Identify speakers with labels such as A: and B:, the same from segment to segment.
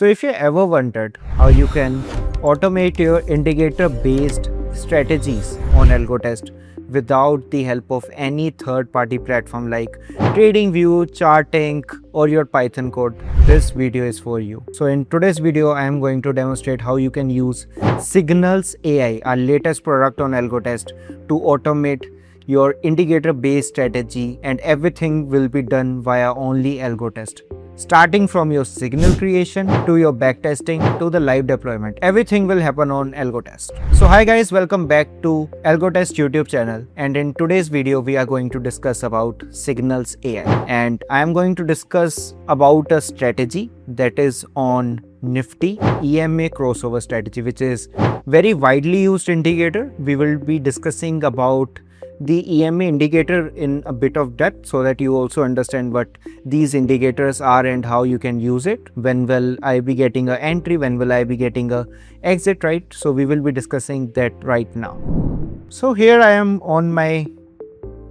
A: So if you ever wondered how you can automate your indicator based strategies on AlgoTest without the help of any third party platform like TradingView, Charting or your Python code, this video is for you. So in today's video, I am going to demonstrate how you can use Signals AI, our latest product on AlgoTest, to automate your indicator based strategy, and everything will be done via only AlgoTest. Starting from your signal creation to your backtesting to the live deployment, everything will happen on AlgoTest. So hi guys, welcome back to AlgoTest YouTube channel, and in today's video we are going to discuss about Signals AI, and I am going to discuss about a strategy that is on Nifty EMA Crossover Strategy, which is very widely used indicator. We will be discussing about the EMA indicator in a bit of depth so that you also understand what these indicators are and how you can use it. When will I be getting an entry, when will I be getting a exit, right? So we will be discussing that right now. So here I am on my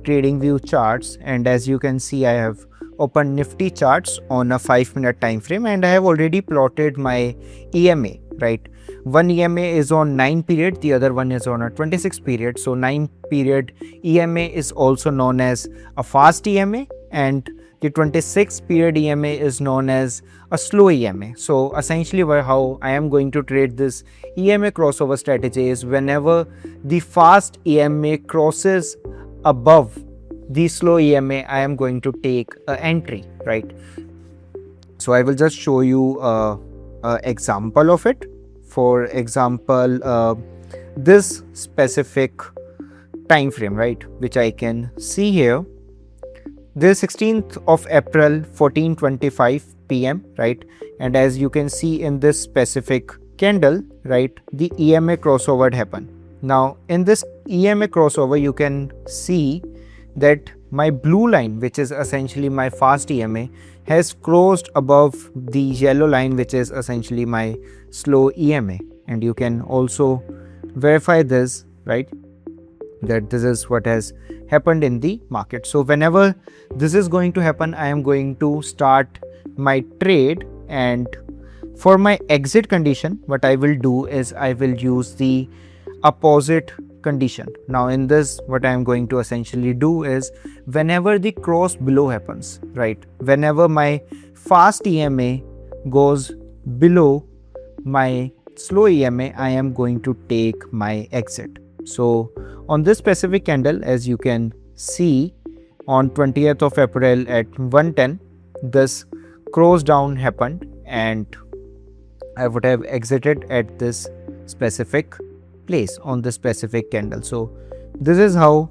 A: TradingView charts, and as you can see I have opened Nifty charts on a 5-minute time frame, and I have already plotted my EMA, right? One EMA is on 9 period, the other one is on a 26 period. So 9 period EMA is also known as a fast EMA, and the 26 period EMA is known as a slow EMA. So essentially how I am going to trade this EMA crossover strategy is whenever the fast EMA crosses above the slow EMA, I am going to take an entry, right? So I will just show you an example of it. For example, this specific time frame, right, which I can see here, this 16th of April 14:25 p.m., right? And as you can see in this specific candle, right, the EMA crossover happened. Now in this EMA crossover, you can see that my blue line, which is essentially my fast EMA, has crossed above the yellow line, which is essentially my slow EMA. And you can also verify this, right, that this is what has happened in the market. So whenever this is going to happen, I am going to start my trade, and for my exit condition, what I will do is I will use the opposite condition. Now in this, what I am going to essentially do is whenever the cross below happens, right, whenever my fast EMA goes below my slow EMA, I am going to take my exit. So on this specific candle, as you can see, on 20th of April at 1:10, this cross down happened, and I would have exited at this specific place on this specific candle. So this is how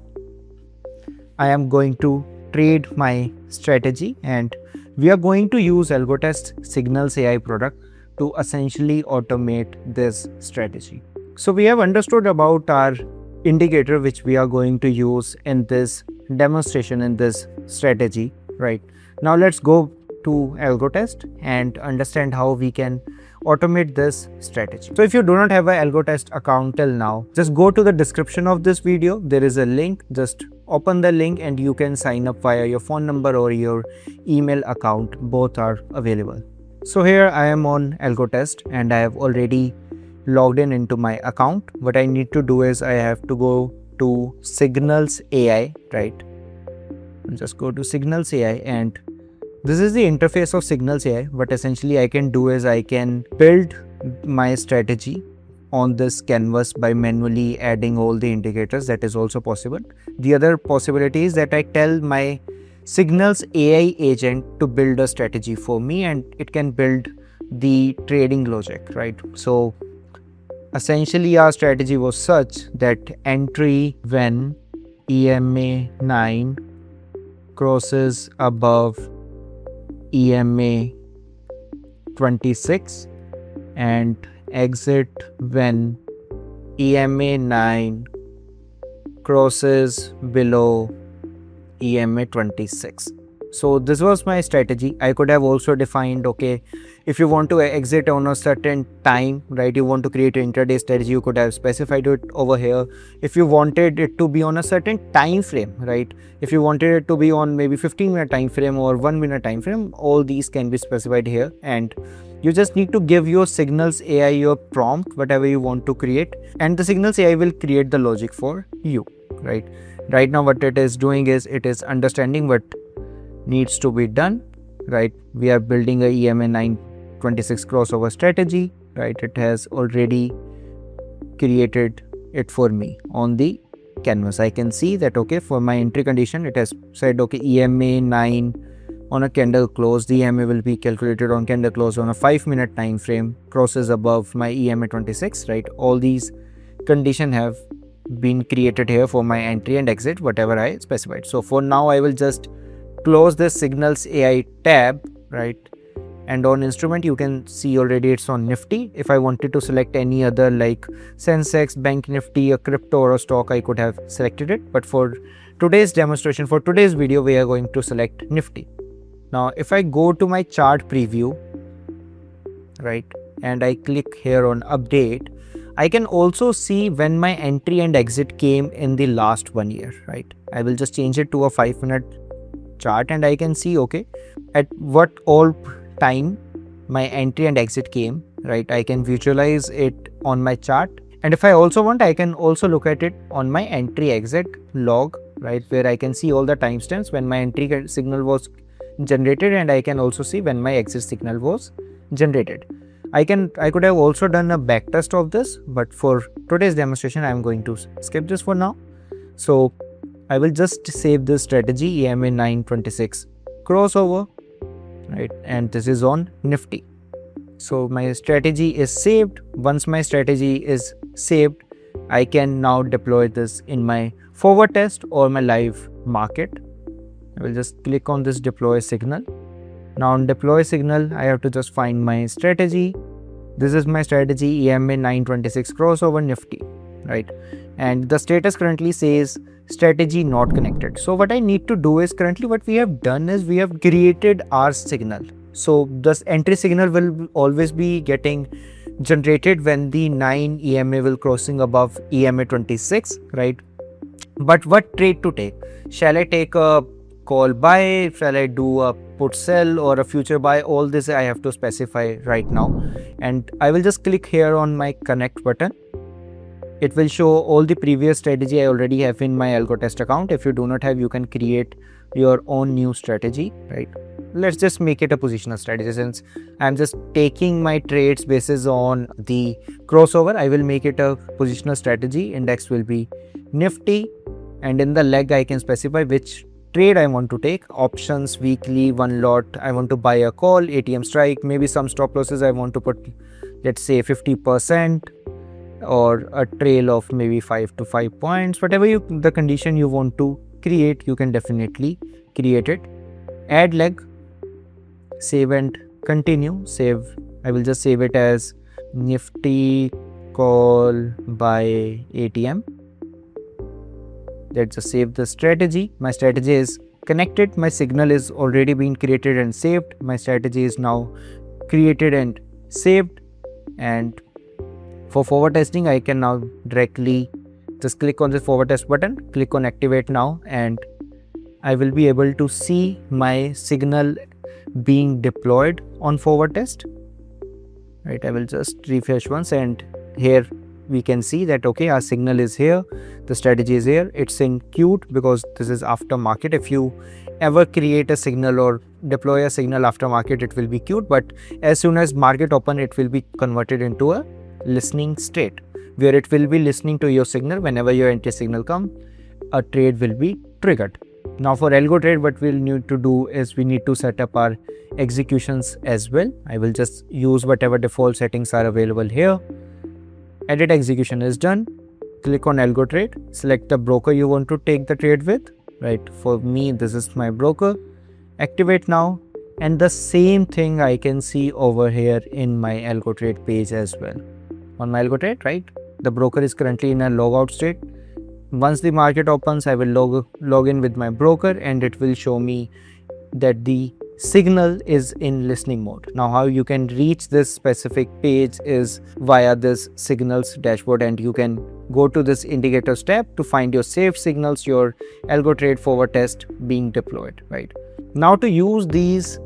A: I am going to trade my strategy, and we are going to use AlgoTest Signals AI product to essentially automate this strategy. So we have understood about our indicator which we are going to use in this demonstration in this strategy, right? Now let's go to AlgoTest and understand how we can automate this strategy. So if you do not have an AlgoTest account till now, just go to the description of this video. There is a link. Just open the link and you can sign up via your phone number or your email account. Both are available. So here I am on AlgoTest and I have already logged in into my account. What I need to do is I have to go to Signals AI, right? Just go to Signals AI, and this is the interface of Signals AI. What essentially I can do is I can build my strategy on this canvas by manually adding all the indicators. That is also possible. The other possibility is that I tell my Signals AI agent to build a strategy for me, and it can build the trading logic, right? So essentially our strategy was such that entry when EMA 9 crosses above EMA 26 and exit when EMA 9 crosses below EMA 26. So this was my strategy. I could have also defined, okay, if you want to exit on a certain time, right, you want to create an intraday strategy, you could have specified it over here. If you wanted it to be on a certain time frame, right, if you wanted it to be on maybe 15-minute time frame or 1-minute time frame, all these can be specified here. And you just need to give your Signals AI your prompt, whatever you want to create, and the Signals AI will create the logic for you, right? Right now what it is doing is it is understanding what needs to be done, right? We are building a EMA 926 crossover strategy, right? It has already created it for me on the canvas. I can see that, okay, for my entry condition, it has said, okay, EMA 9 on a candle close, the EMA will be calculated on candle close on a 5-minute time frame, crosses above my EMA 26, right? All these conditions have been created here for my entry and exit, whatever I specified. So for now, I will just close the Signals AI tab, right? And on instrument, you can see already it's on Nifty. If I wanted to select any other like Sensex, Bank Nifty, a crypto or a stock, I could have selected it. But for today's demonstration, for today's video, we are going to select Nifty. Now, if I go to my chart preview, right, and I click here on update, I can also see when my entry and exit came in the last 1 year, right? I will just change it to a 5-minute chart and I can see, okay, at what all time my entry and exit came, right? I can visualize it on my chart. And if I also want, I can also look at it on my entry exit log, right? Where I can see all the timestamps when my entry signal was generated, and I can also see when my exit signal was generated. I could have also done a backtest of this, but for today's demonstration, I'm going to skip this for now. So I will just save this strategy, EMA 926 crossover, right? And this is on Nifty. So my strategy is saved. Once my strategy is saved, I can now deploy this in my forward test or my live market. I will just click on this deploy signal. Now on deploy signal, I have to just find my strategy. This is my strategy, EMA 926 crossover Nifty, right? And the status currently says strategy not connected. So what I need to do is, currently what we have done is we have created our signal. So this entry signal will always be getting generated when the 9 EMA will crossing above EMA 26, right? But what trade to take? Shall I take a call buy? Shall I do a put sell or a future buy? All this I have to specify right now. And I will just click here on my connect button. It will show all the previous strategy I already have in my AlgoTest account. If you do not have, you can create your own new strategy, right? Let's just make it a positional strategy. Since I'm just taking my trades basis on the crossover, I will make it a positional strategy. Index will be Nifty, and in the leg I can specify which trade I want to take. Options, weekly, one lot, I want to buy a call, ATM strike, maybe some stop losses I want to put, let's say 50%, or a trail of maybe 5 to 5 points. Whatever the condition you want to create, you can definitely create it. Add leg, save and continue. Save, I will just save it as Nifty call by ATM. Let's just save the strategy. My strategy is connected. My signal is already been created and saved. My strategy is now created and saved. And for forward testing, I can now directly just click on the forward test button, click on activate now, and I will be able to see my signal being deployed on forward test, right? I will just refresh once, and here we can see that, okay, our signal is here, the strategy is here. It's in queued because this is after market. If you ever create a signal or deploy a signal after market, it will be queued, but as soon as market open, it will be converted into a listening state, where it will be listening to your signal. Whenever your entry signal come, a trade will be triggered. Now for AlgoTrade, what we'll need to do is we need to set up our executions as well. I will just use whatever default settings are available here. Edit execution is done. Click on AlgoTrade, select the broker you want to take the trade with, right? For me, this is my broker. Activate now, and the same thing I can see over here in my AlgoTrade page as well. On my AlgoTrade, right? The broker is currently in a logout state. Once the market opens, I will log in with my broker, and it will show me that the signal is in listening mode. Now how you can reach this specific page is via this signals dashboard, and you can go to this indicators tab to find your saved signals, your AlgoTrade forward test being deployed, right? Now to use these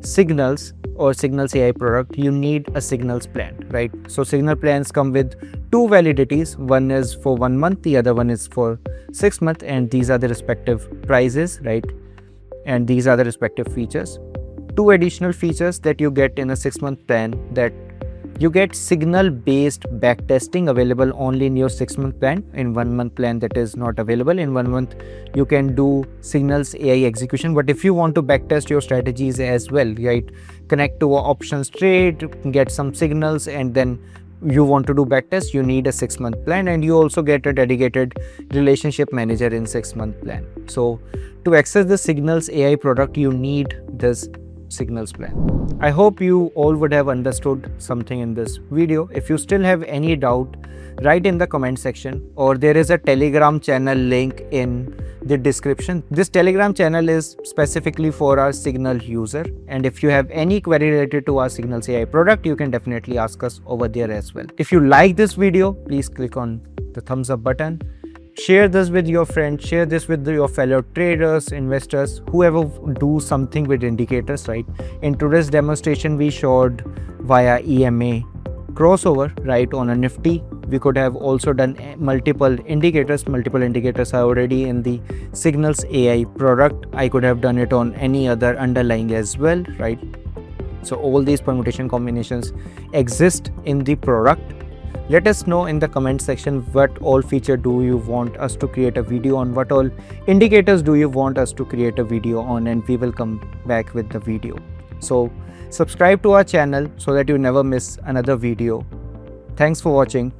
A: signals or Signals AI product, you need a signals plan, right? So signal plans come with two validities. One is for 1 month, the other one is for 6 months, and these are the respective prices, right? And these are the respective features. Two additional features that you get in a 6-month plan, that you get signal based backtesting available only in your 6-month plan. In 1 month plan that is not available. In 1 month you can do Signals AI execution, but if you want to backtest your strategies as well, right, connect to a options trade, get some signals, and then you want to do backtest, you need a 6-month plan, and you also get a dedicated relationship manager in 6-month plan. So to access the Signals AI product, you need this signals plan. I hope you all would have understood something in this video. If you still have any doubt, write in the comment section, or there is a Telegram channel link in the description. This Telegram channel is specifically for our Signal user, and if you have any query related to our Signals AI product, you can definitely ask us over there as well. If you like this video, please click on the thumbs up button. Share this with your friends, share this with your fellow traders, investors, whoever do something with indicators, right? In today's demonstration, we showed via EMA Crossover, right, on a Nifty. We could have also done multiple indicators. Multiple indicators are already in the Signals AI product. I could have done it on any other underlying as well, right? So all these permutation combinations exist in the product. Let us know in the comment section what all feature do you want us to create a video on, what all indicators do you want us to create a video on, and we will come back with the video. So subscribe to our channel so that you never miss another video. Thanks for watching.